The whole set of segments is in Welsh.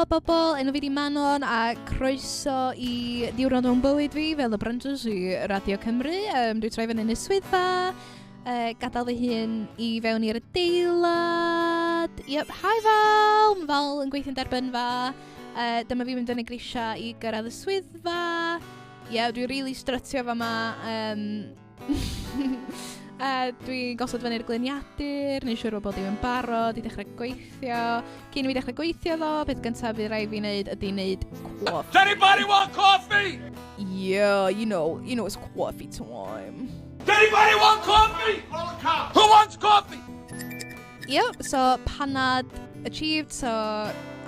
bobl, enw fi di Manon a croeso I Diwrnod o'n bywyd fi fel apprentice I Radio Cymru. Dwi'n troi fyny yn y swyddfa, gadael fy hun I fewn i'r adeilad. Yep, hi Val! Mae Val yn gweithio'n derbyn fa. Dyma fi mynd yn y grisia I gyrraedd y swyddfa. Dwi'n really strytio fa ma. Dwi'n gosod fyny'r gliniadur, neu siŵr o bod i'n barod I dechrau gweithio. Cyn I fi dechrau gweithio ddo, beth gyntaf fydd rai fi wneud ydy wneud coffi. Does anybody want coffee? Yeah, you know it's coffee time. Does anybody want coffee? Who wants coffee? Yep, so panad achieved, so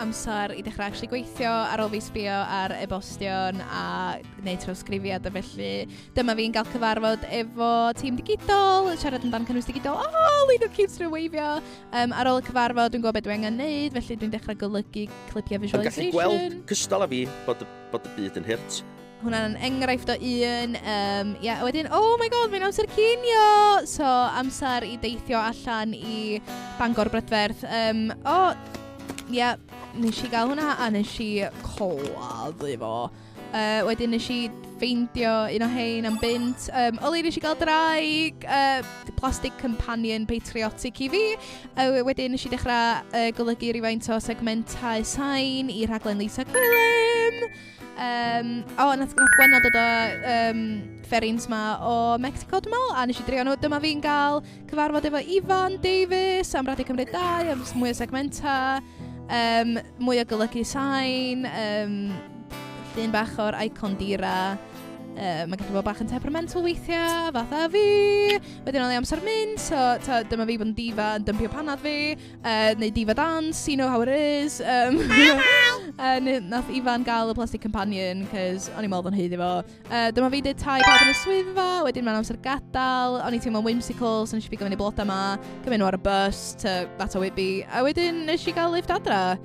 amser I dechrau actually gweithio ar ôl fi sbio ar e-bostion a gwneud trawsgrifiad a felly dyma fi'n cael cyfarfod efo tîm digidol, siarad amdan cynnwys digidol, lead o cute sy'n weifio. Ar ôl y cyfarfod dwi'n gwybod beth dwi angen neud, felly dwi'n dechrau golygu clipiau visualisation. Yn gallu gweld cystal â fi bod y byd yn hirt. Hwna'n enghraifft o un, wedyn, oh my god, mae'n amser cinio! So, amser I deithio allan I Bangor Brydferth. Nes I gael hwnna a nes I coladd efo. Wedyn nes I ffeindio un o hein am bint. O le nes I gael draig, plastic companion patriotic I fi. Wedyn nes I dechrau golygu rhywfaint o segmentau sain I rhaglen Lisa Gwilym. Nath Gwenna dod o ferins ma o Mexico dwi'n meddwl, a nes I drio nhw. Dyma fi'n gael cyfarfod efo Ifan Davies am Radio Cymru 2, am mwy o segmenta, mwy o golygu sain, llun bach o'r icon dira. Mae gallu bod bach yn temperamental weithiau, fatha fi. Wedyn oedd amser mynd, so dyma fi bod yn diva yn dympio panad fi, neu diva dance, you know how it is. Nath Ifan gael y plastic companion, cos o'n i'n meddwl yn heiddi fo. Dyma fi did tai pawb yn y swyddfa, wedyn mae'n amser gadael, o'n i teimlo'n whimsical, so nes I bigo fyny bloda yma, cymryd nhw ar y bus to That's How It Be, a wedyn nes I gael lift adra.